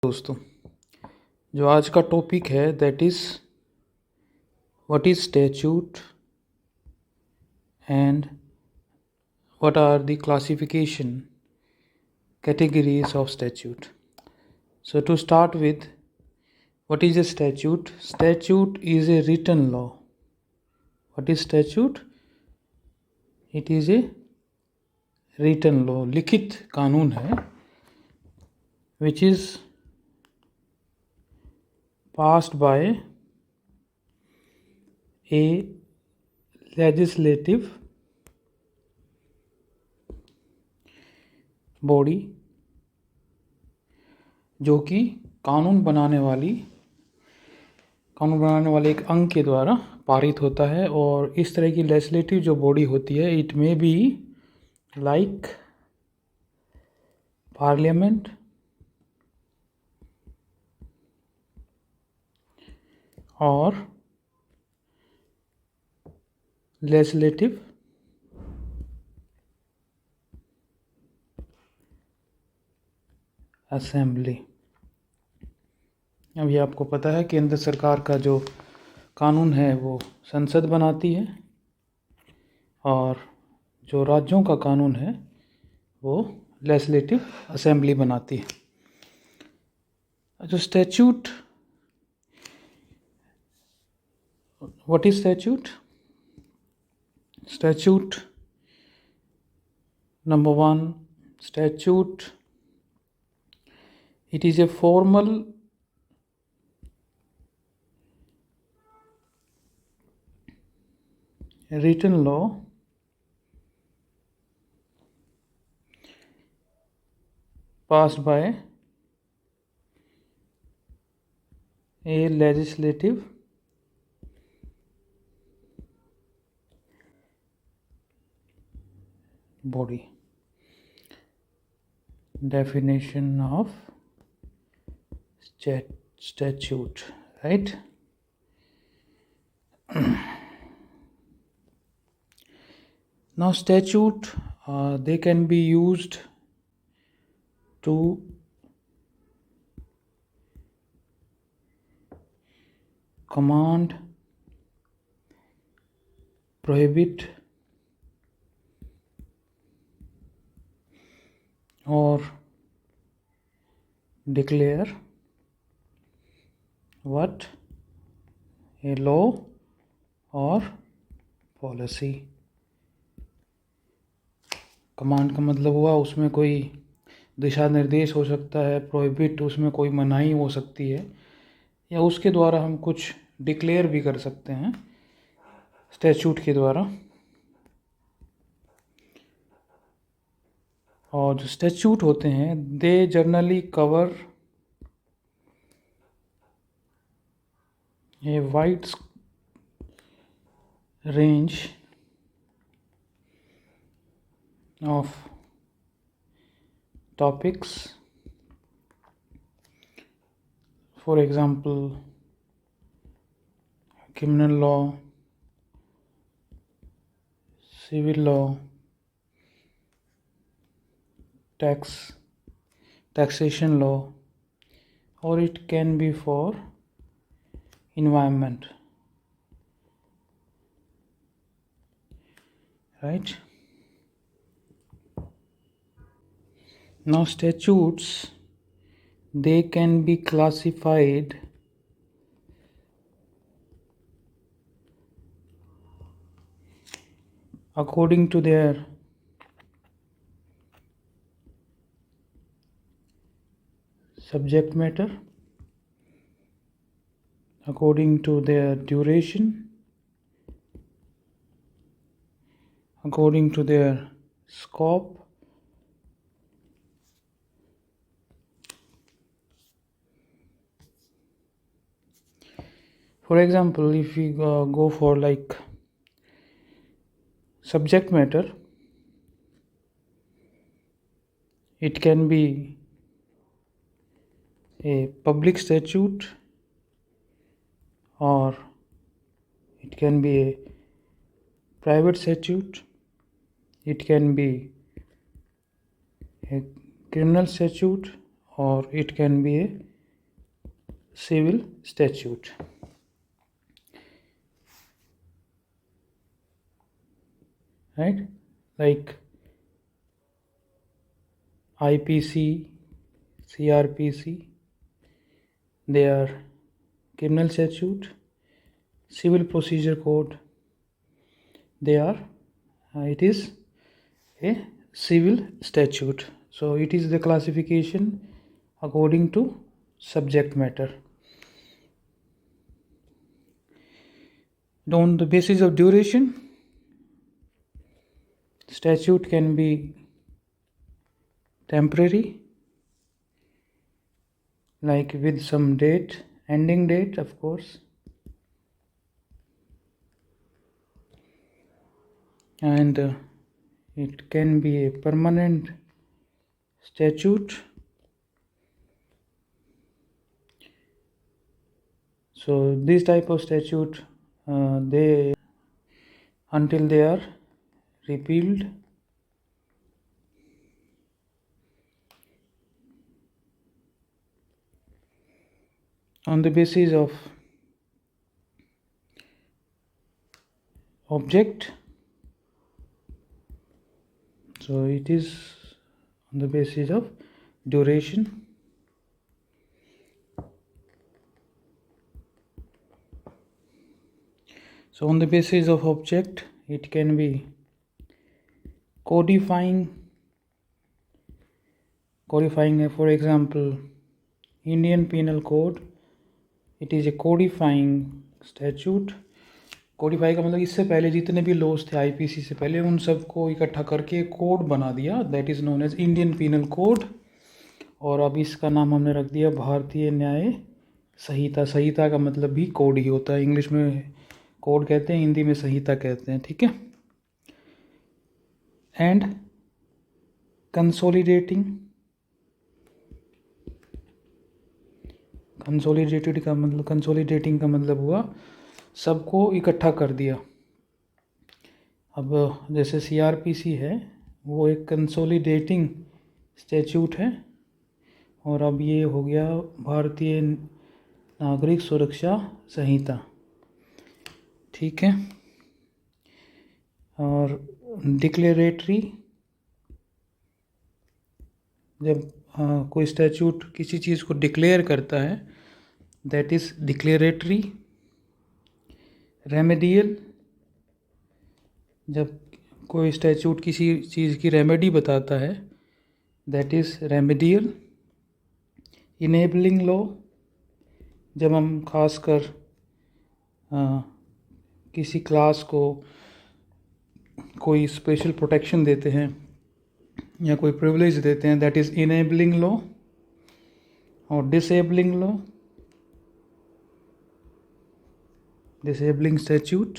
दोस्तों, जो आज का टॉपिक है that is what is statute and what are the classification categories of statute. So to start with, what is a statute? Statute is a written law. What is statute? It is a written law, लिखित कानून है, which is passed by a legislative body जो कि कानून बनाने वाले एक अंग के द्वारा पारित होता है। और इस तरह की लेजिस्लेटिव जो बॉडी होती है, it may be like parliament और लेजिस्लेटिव असेंबली। अभी आपको पता है केंद्र सरकार का जो कानून है वो संसद बनाती है और जो राज्यों का कानून है वो लेजिस्लेटिव असेंबली बनाती है। जो statute, what is statute? Statute number 1, statute, it is a formal written law passed by a legislative body. Definition of statute, right? Now statute, they can be used to command, prohibit or declare what? A law or policy. Command का मतलब हुआ उसमें कोई दिशा निर्देश हो सकता है, prohibit उसमें कोई मनाही हो सकती है, या उसके द्वारा हम कुछ डिक्लेयर भी कर सकते हैं स्टैट्यूट के द्वारा। और जो स्टैट्यूट होते हैं they generally cover a wide range of topics. For example, criminal law, civil law, taxation law, or it can be for environment, right? Now statutes, they can be classified according to their subject matter, according to their duration, according to their scope, for example, if we go for like subject matter, it can be a public statute or it can be a private statute, it can be a criminal statute or it can be a civil statute. Right, like IPC, CRPC, they are criminal statute. Civil procedure code, they are it is a civil statute. So it is the classification according to subject matter. On the basis of duration, statute can be temporary, like with some date, ending date, of course, and it can be a permanent statute. So this type of statute, they until they are repealed. On the basis of object, so it is on the basis of duration. So on the basis of object, it can be codifying, for example, Indian Penal Code, it is a codifying statute. Codify का मतलब इससे पहले जितने भी laws थे IPC से पहले उन सबको इकट्ठा करके कोड बना दिया, that is known as Indian penal code. और अब इसका नाम हमने रख दिया भारतीय न्याय संहिता। संहिता का मतलब भी कोड ही होता है, इंग्लिश में कोड कहते हैं, हिंदी में संहिता कहते हैं, ठीक है। एंड कंसोलिडेटिंग, कंसोलिडेटिंग का मतलब हुआ सबको इकट्ठा कर दिया। अब जैसे सीआरपीसी है वो एक कंसोलिडेटिंग स्टैट्यूट है, और अब ये हो गया भारतीय नागरिक सुरक्षा संहिता, ठीक है। और डिक्लेरेटरी, जब कोई स्टैट्यूट किसी चीज़ को डिक्लेयर करता है, दैट इज़ डिक्लेरेटरी। रेमेडियल, जब कोई स्टैट्यूट किसी चीज़ की रेमेडी बताता है, that is remedial. Enabling law, जब हम खासकर किसी क्लास को कोई स्पेशल प्रोटेक्शन देते हैं या कोई प्रिविलेज देते हैं, दैट इज़ इनेबलिंग लॉ। और disabling law, disabling statute।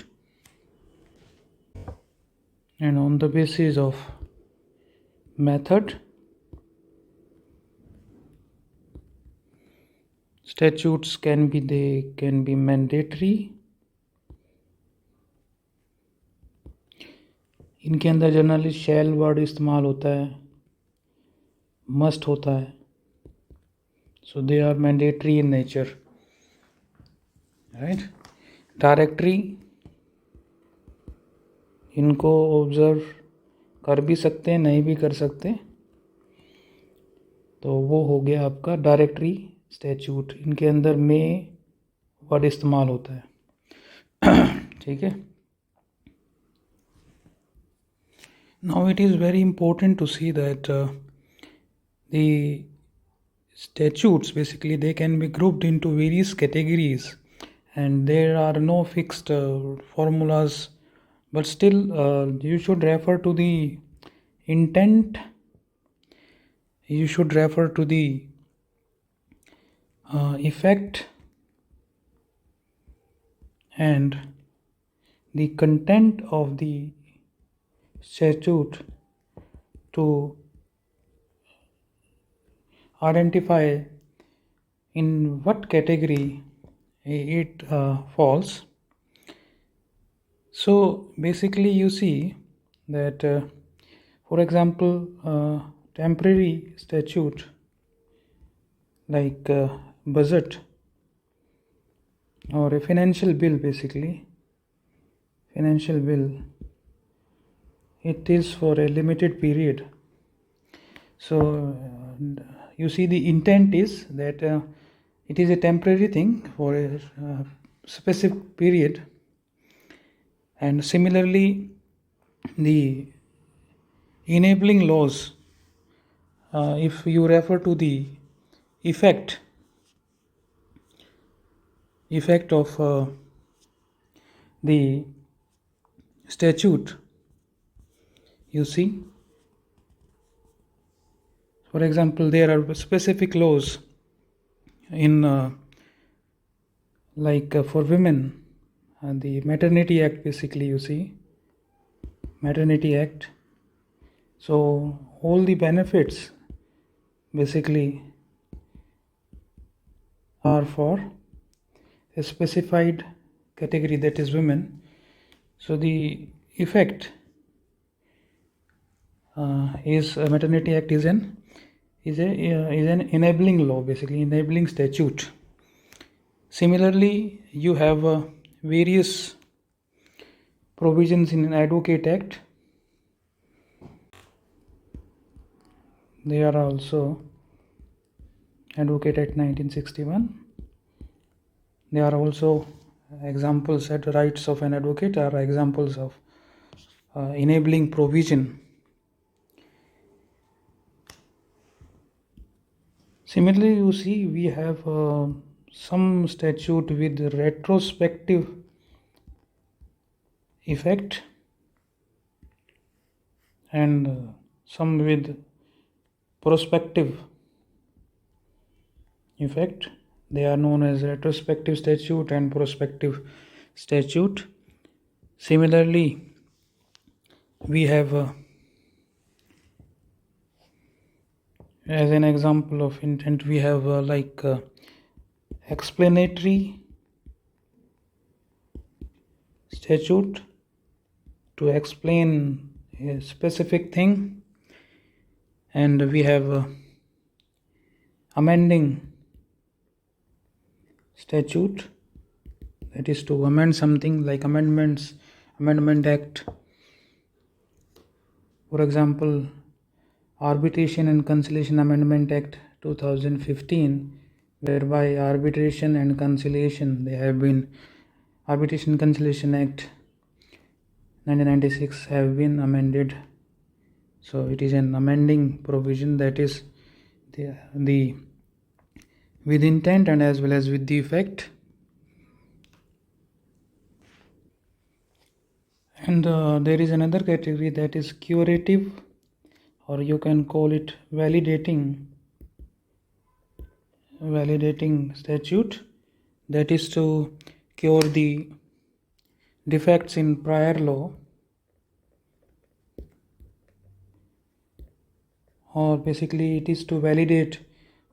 And on the basis of method, statutes can be mandatory। इनके अंदर जनरली शैल वर्ड इस्तेमाल होता है, मस्ट होता है, so they are mandatory in nature, right. Directory, इनको ऑब्जर्व कर भी सकते हैं, नहीं भी कर सकते, तो वो हो गया आपका डायरेक्टरी स्टैट्यूट। इनके अंदर में वर्ड इस्तेमाल होता है, ठीक है। Now it is very important to see that the statutes basically they can be grouped into various categories, and there are no fixed formulas, but still you should refer to the intent, you should refer to the effect and the content of the statute to identify in what category it falls. So basically you see that for example temporary statute like budget, or a financial bill. Basically, financial bill, it is for a limited period. So you see, the intent is that it is a temporary thing for a specific period. And similarly, the enabling laws, if you refer to the effect of the statute, you see, for example, there are specific laws in for women, the maternity act, basically, you see, maternity act. So all the benefits basically are for a specified category, that is women. So the effect is maternity act is an enabling law, basically enabling statute. Similarly, you have various provisions in an advocate act. They are also advocate act 1961. They are also examples at rights of an advocate are examples of enabling provision. Similarly, you see, we have some statute with retrospective effect and some with prospective effect. They are known as retrospective statute and prospective statute. Similarly, we have as an example of intent, we have explanatory statute to explain a specific thing, and we have amending statute, that is to amend something, like amendment act. For example, Arbitration and Conciliation Amendment Act 2015, whereby arbitration and conciliation, they have been Arbitration and Conciliation Act 1996 have been amended. So it is an amending provision, that is the with intent and as well as with the effect. And there is another category, that is curative, or you can call it validating statute, that is to cure the defects in prior law, or basically it is to validate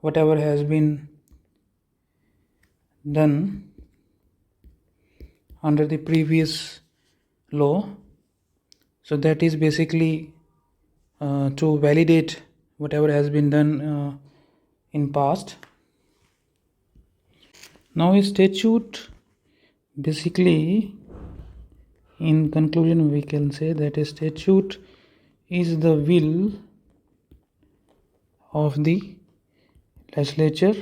whatever has been done under the previous law. So that is basically to validate whatever has been done in past. Now a statute, basically, in conclusion, we can say that a statute is the will of the legislature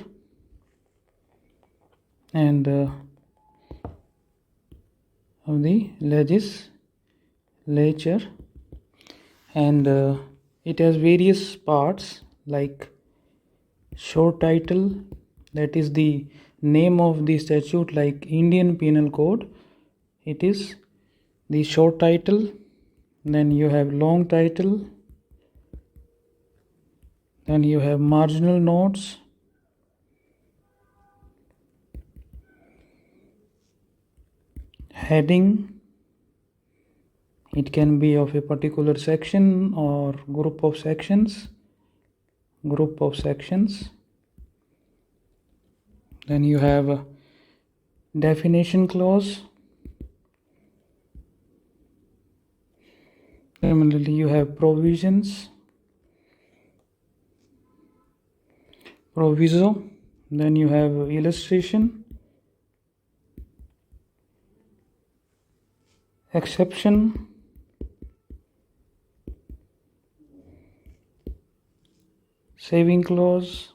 and of the legislature, and it has various parts, like short title, that is the name of the statute, like Indian Penal Code, it is the short title. Then you have long title, then you have marginal notes, heading, it can be of a particular section or group of sections. Then you have a definition clause. Similarly, you have provisions, proviso, then you have illustration, exception, saving clause,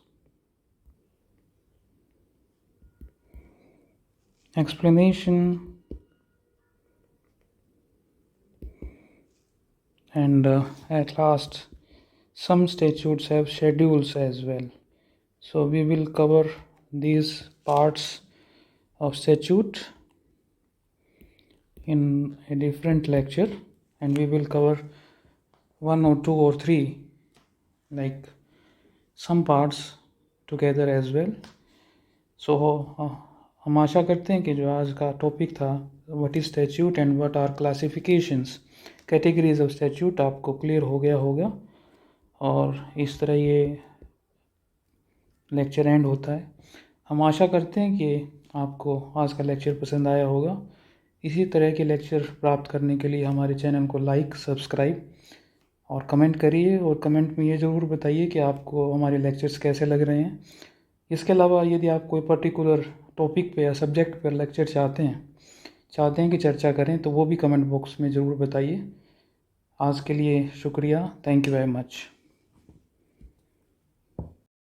explanation, and at last some statutes have schedules as well. So we will cover these parts of statute in a different lecture, and we will cover one or two or three, like some parts together as well. So हम आशा करते हैं कि जो आज का topic था what is statute and what are classifications, categories of statute, आपको clear हो गया होगा। और इस तरह ये लेक्चर एंड होता है। हम आशा करते हैं कि आपको आज का लेक्चर पसंद आया होगा। इसी तरह के लेक्चर प्राप्त करने के लिए हमारे चैनल को लाइक, सब्सक्राइब और कमेंट करिए, और कमेंट में ये ज़रूर बताइए कि आपको हमारे लेक्चर्स कैसे लग रहे हैं। इसके अलावा यदि आप कोई पर्टिकुलर टॉपिक पे या सब्जेक्ट पर लेक्चर चाहते हैं कि चर्चा करें, तो वो भी कमेंट बॉक्स में ज़रूर बताइए। आज के लिए शुक्रिया। Thank you very much.